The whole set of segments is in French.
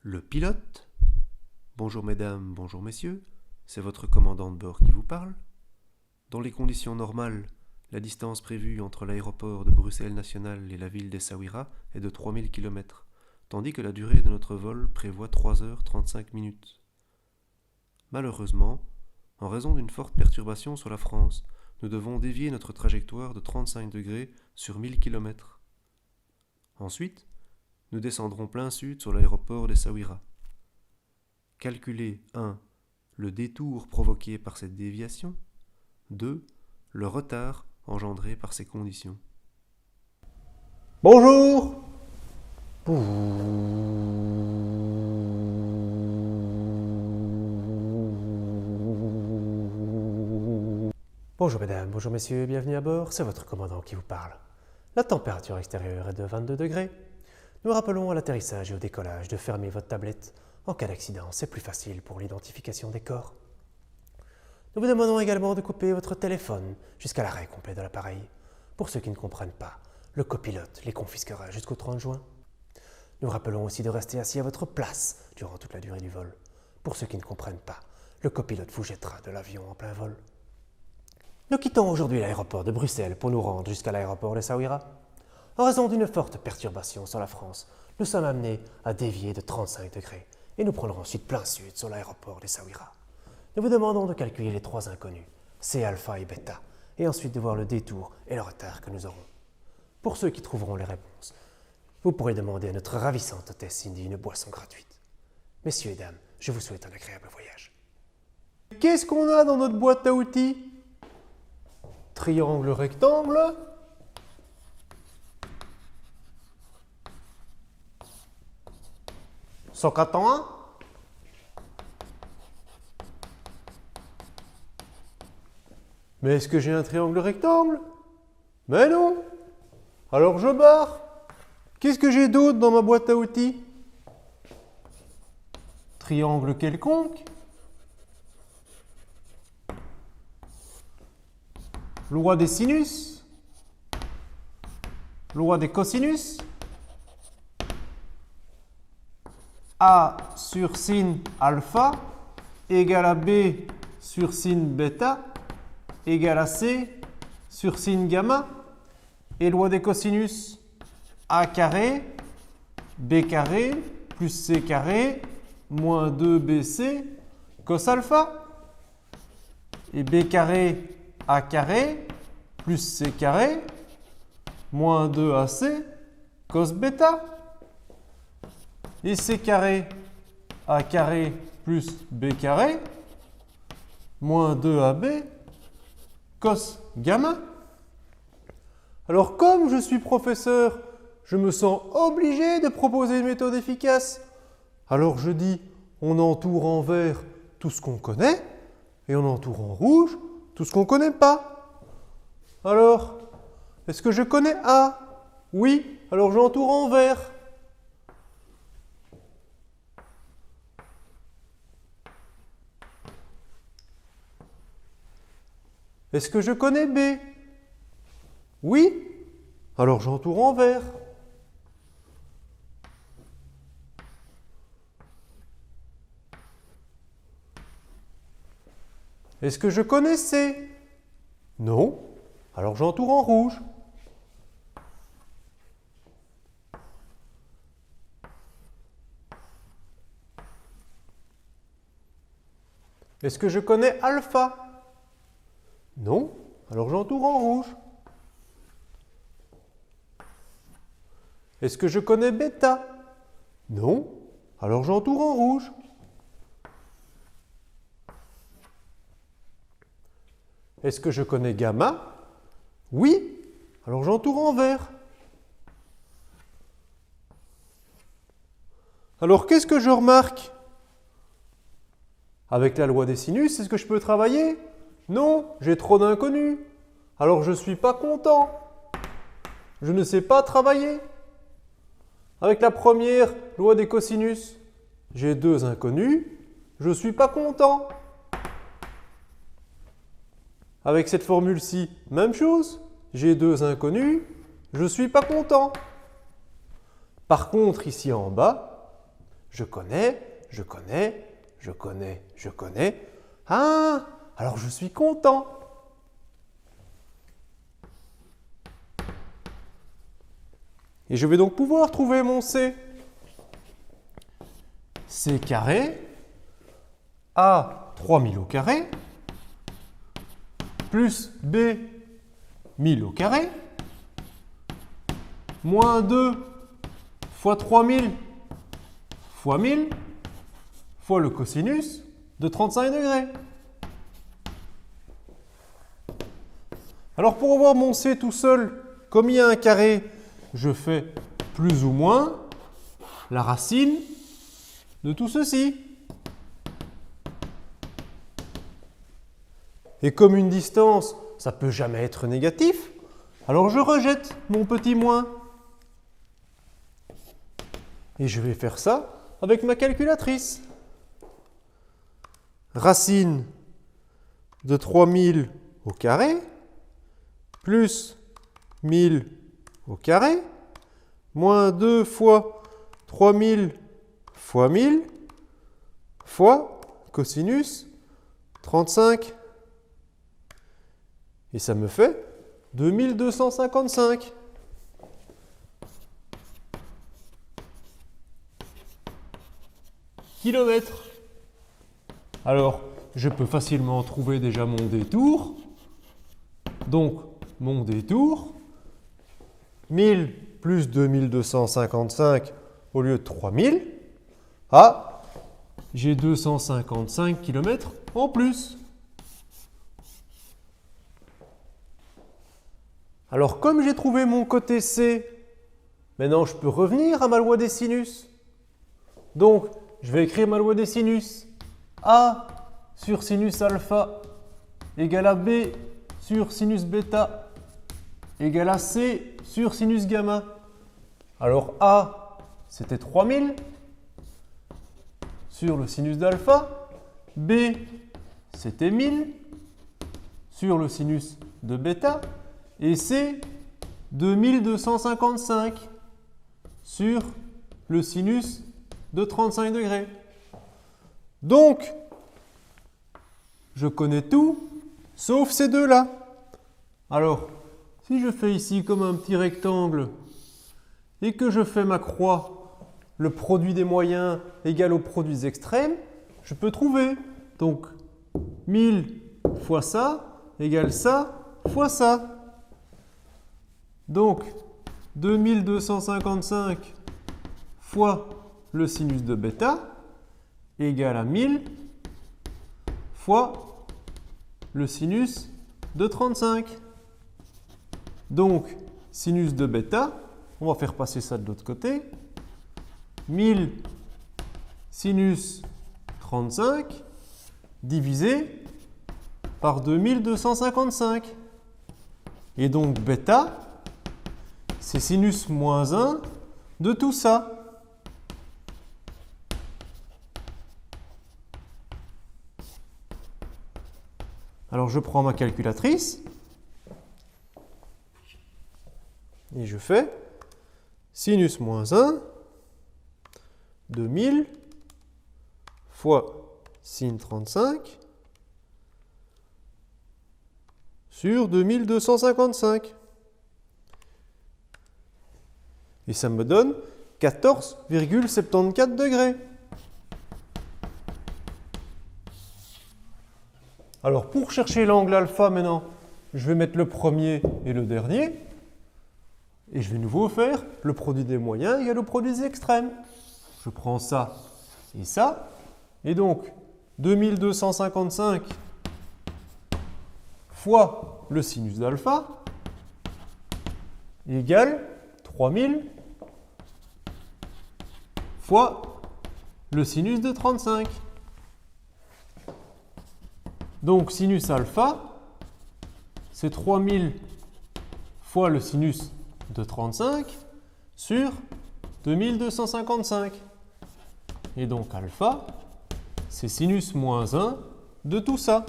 Le pilote? Bonjour mesdames, bonjour messieurs, c'est votre commandant de bord qui vous parle. Dans les conditions normales, la distance prévue entre l'aéroport de Bruxelles-National et la ville d'Essaouira est de 3000 km, tandis que la durée de notre vol prévoit 3h35 minutes. Malheureusement, en raison d'une forte perturbation sur la France, nous devons dévier notre trajectoire de 35 degrés sur 1000 km. Ensuite, nous descendrons plein sud sur l'aéroport d'Essaouira. Calculez 1. Le détour provoqué par cette déviation. 2. Le retard engendré par ces conditions. Bonjour. Bonjour mesdames, bonjour messieurs, bienvenue à bord, c'est votre commandant qui vous parle. La température extérieure est de 22 degrés. Nous rappelons à l'atterrissage et au décollage de fermer votre tablette. En cas d'accident, c'est plus facile pour l'identification des corps. Nous vous demandons également de couper votre téléphone jusqu'à l'arrêt complet de l'appareil. Pour ceux qui ne comprennent pas, le copilote les confisquera jusqu'au 30 juin. Nous rappelons aussi de rester assis à votre place durant toute la durée du vol. Pour ceux qui ne comprennent pas, le copilote vous jettera de l'avion en plein vol. Nous quittons aujourd'hui l'aéroport de Bruxelles pour nous rendre jusqu'à l'aéroport d'Essaouira. En raison d'une forte perturbation sur la France, nous sommes amenés à dévier de 35 degrés et nous prendrons ensuite plein sud sur l'aéroport d'Essaouira. Nous vous demandons de calculer les 3 inconnus, C, alpha et bêta, et ensuite de voir le détour et le retard que nous aurons. Pour ceux qui trouveront les réponses, vous pourrez demander à notre ravissante hôtesse Cindy une boisson gratuite. Messieurs et dames, je vous souhaite un agréable voyage. Qu'est-ce qu'on a dans notre boîte à outils? Triangle, rectangle. $181. Mais est-ce que j'ai un triangle rectangle? Mais non. Alors je barre. Qu'est-ce que j'ai d'autre dans ma boîte à outils? Triangle quelconque. Loi des sinus. Loi des cosinus. A sur sin alpha égale à B sur sin bêta égale à C sur sin gamma. Et loi des cosinus, A carré, B carré, plus C carré, moins 2BC, cos alpha. Et B carré, A carré, plus C carré, moins 2AC, cos bêta. Et C carré, A carré, plus B carré, moins 2AB, cos gamma. Alors comme je suis professeur, je me sens obligé de proposer une méthode efficace. Alors je dis, on entoure en vert tout ce qu'on connaît, et on entoure en rouge tout ce qu'on ne connaît pas. Alors, est-ce que je connais A? Oui, alors j'entoure en vert. Est-ce que je connais B? Oui, alors j'entoure en vert. Est-ce que je connais C? Non, alors j'entoure en rouge. Est-ce que je connais alpha? Non, alors j'entoure en rouge. Est-ce que je connais bêta? Non, alors j'entoure en rouge. Est-ce que je connais gamma? Oui, alors j'entoure en vert. Alors qu'est-ce que je remarque? Avec la loi des sinus, est-ce que je peux travailler? Non, j'ai trop d'inconnus. Alors je ne suis pas content. Je ne sais pas travailler. Avec la première loi des cosinus, j'ai 2 inconnus. Je ne suis pas content. Avec cette formule-ci, même chose. J'ai 2 inconnus. Je ne suis pas content. Par contre, ici en bas, Je connais, je connais, je connais, je connais. Ah, alors je suis content. Et je vais donc pouvoir trouver mon C. C carré, A 3000 au carré, plus B 1000 au carré, moins 2 fois 3000 fois 1000 fois le cosinus de 35 degrés. Alors pour avoir mon C tout seul, comme il y a un carré, je fais plus ou moins la racine de tout ceci. Et comme une distance, ça ne peut jamais être négatif, alors je rejette mon petit moins. Et je vais faire ça avec ma calculatrice. Racine de 3000 au carré, plus 1000 au carré, moins 2 fois 3000 fois 1000 fois cosinus 35. Et ça me fait 2255. Kilomètres. Alors, je peux facilement trouver déjà mon détour. Donc, mon détour, 1000 plus 2255 au lieu de 3000. Ah, j'ai 255 km en plus. Alors, comme j'ai trouvé mon côté C, maintenant je peux revenir à ma loi des sinus. Donc, je vais écrire ma loi des sinus. A sur sinus alpha égale à B sur sinus bêta égale à C sur sinus gamma. Alors A, c'était 3000 sur le sinus d'alpha. B, c'était 1000 sur le sinus de bêta. Et C, 2255 sur le sinus de 35 degrés. Donc, je connais tout, sauf ces deux-là. Alors, si je fais ici comme un petit rectangle et que je fais ma croix, le produit des moyens égale au produit des extrêmes, je peux trouver. Donc, 1000 fois ça égale ça fois ça. Donc, 2255 fois le sinus de bêta égale à 1000 fois le sinus de 35. Donc, sinus de bêta, on va faire passer ça de l'autre côté. 1000 sinus 35 divisé par 2255. Et donc, bêta, c'est sinus moins 1 de tout ça. Alors je prends ma calculatrice et je fais sinus moins 1 de 1000 fois sin 35 sur 2255. Et ça me donne 14,74 degrés. Alors pour chercher l'angle alpha maintenant, je vais mettre le premier et le dernier. Et je vais de nouveau faire le produit des moyens égale au produit des extrêmes. Je prends ça et ça. Et donc 2255 fois le sinus d'alpha égale 3000 fois le sinus de 35. Donc sinus alpha, c'est 3000 fois le sinus de 35 sur 2255. Et donc alpha, c'est sinus moins 1 de tout ça.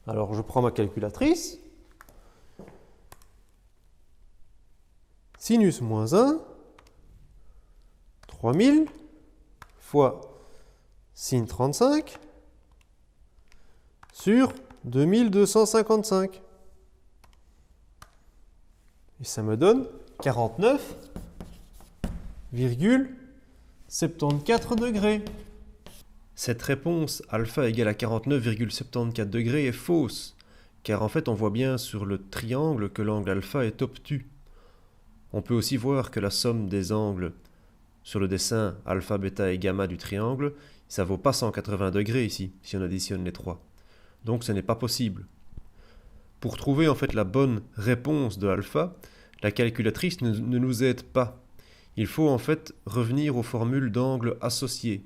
Alors je prends ma calculatrice. Sinus moins 1, 3000 fois sin 35 sur 2255. Et ça me donne 49,74 degrés. Cette réponse alpha égale à 49,74 degrés est fausse, car en fait on voit bien sur le triangle que l'angle alpha est obtus. On peut aussi voir que la somme des angles sur le dessin alpha, bêta et gamma du triangle, ça ne vaut pas 180 degrés ici, si on additionne les trois. Donc ce n'est pas possible. Pour trouver en fait la bonne réponse de alpha, la calculatrice ne nous aide pas. Il faut en fait revenir aux formules d'angle associées.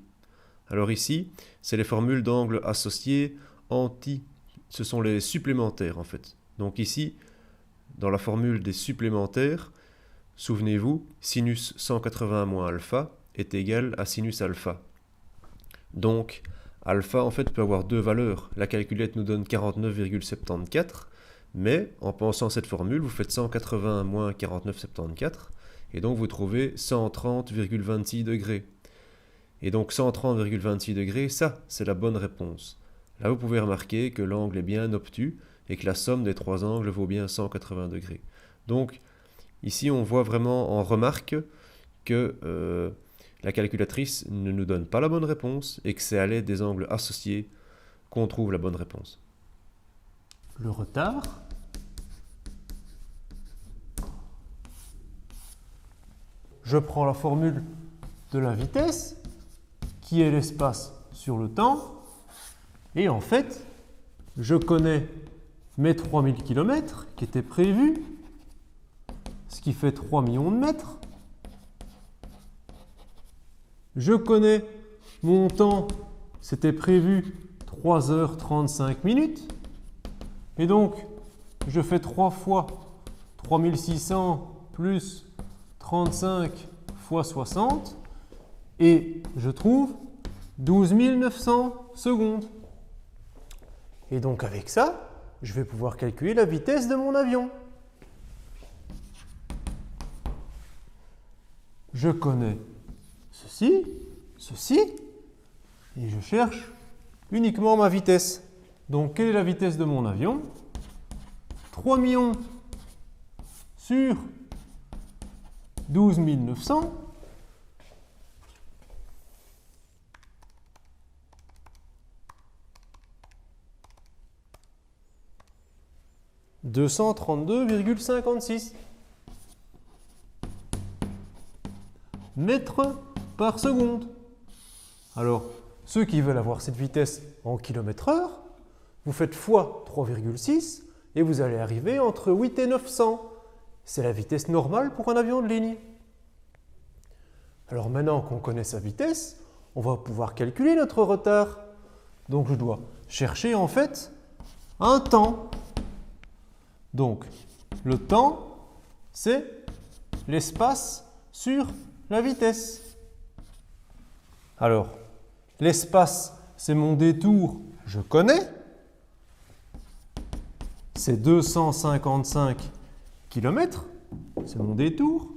Alors ici, c'est les formules d'angle associées anti, ce sont les supplémentaires en fait. Donc ici, dans la formule des supplémentaires, souvenez-vous, sinus 180 moins alpha est égal à sinus alpha. Donc, alpha en fait peut avoir deux valeurs. La calculette nous donne 49,74, mais en pensant cette formule, vous faites 180 moins 49,74, et donc vous trouvez 130,26 degrés. Et donc 130,26 degrés, ça, c'est la bonne réponse. Là, vous pouvez remarquer que l'angle est bien obtus et que la somme des trois angles vaut bien 180 degrés. Donc, ici, on voit vraiment en remarque que la calculatrice ne nous donne pas la bonne réponse et que c'est à l'aide des angles associés qu'on trouve la bonne réponse. Le retard. Je prends la formule de la vitesse, qui est l'espace sur le temps, et en fait, je connais mes 3000 km qui étaient prévus, ce qui fait 3 millions de mètres. Je connais mon temps, c'était prévu 3h35 minutes. Et donc, je fais 3 fois 3600 plus 35 fois 60 et je trouve 12 900 secondes. Et donc avec ça, je vais pouvoir calculer la vitesse de mon avion. Je connais ceci, ceci, et je cherche uniquement ma vitesse. Donc, quelle est la vitesse de mon avion? 3 millions sur 12 900. « 232,56 mètres par seconde. » Alors, ceux qui veulent avoir cette vitesse en km/h, vous faites fois 3,6 et vous allez arriver entre 8 et 900. C'est la vitesse normale pour un avion de ligne. Alors maintenant qu'on connaît sa vitesse, on va pouvoir calculer notre retard. Donc je dois chercher en fait un temps. Donc le temps, c'est l'espace sur la vitesse. Alors, l'espace, c'est mon détour, je connais. C'est 255 km, c'est mon détour.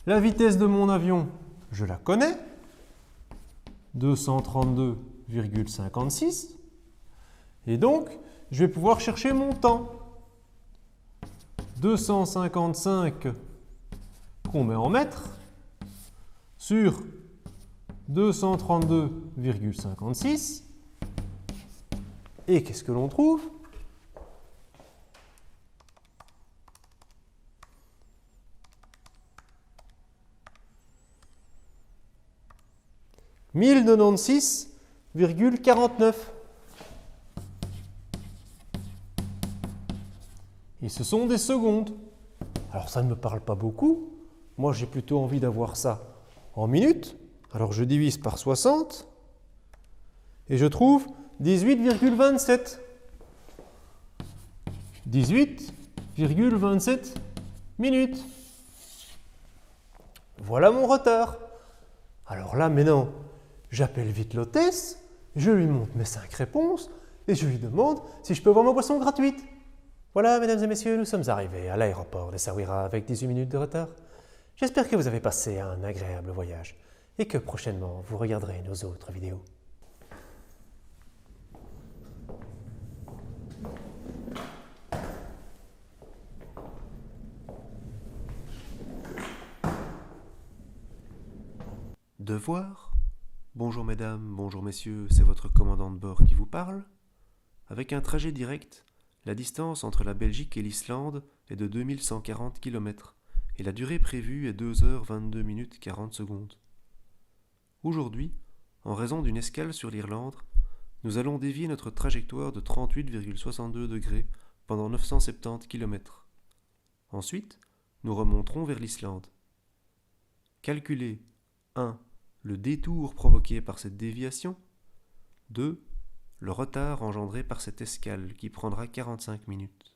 La vitesse de mon avion, je la connais. 232,56. Et donc, je vais pouvoir chercher mon temps. 255 qu'on met en mètres sur 232,56. Et qu'est-ce que l'on trouve? « 1096,49 ». Et ce sont des secondes. Alors ça ne me parle pas beaucoup. Moi j'ai plutôt envie d'avoir ça en minutes. Alors je divise par 60 et je trouve 18,27. 18,27 minutes. Voilà mon retard. Alors là maintenant, j'appelle vite l'hôtesse, je lui montre mes 5 réponses et je lui demande si je peux avoir ma boisson gratuite. Voilà, mesdames et messieurs, nous sommes arrivés à l'aéroport de Essaouira avec 18 minutes de retard. J'espère que vous avez passé un agréable voyage et que prochainement vous regarderez nos autres vidéos. Devoir? Bonjour mesdames, bonjour messieurs, c'est votre commandant de bord qui vous parle. Avec un trajet direct, la distance entre la Belgique et l'Islande est de 2140 km et la durée prévue est 2h22 minutes 40 secondes. Aujourd'hui, en raison d'une escale sur l'Irlande, nous allons dévier notre trajectoire de 38,62 degrés pendant 970 km. Ensuite, nous remonterons vers l'Islande. Calculez 1. Le détour provoqué par cette déviation. 2. Le retard engendré par cette escale qui prendra 45 minutes.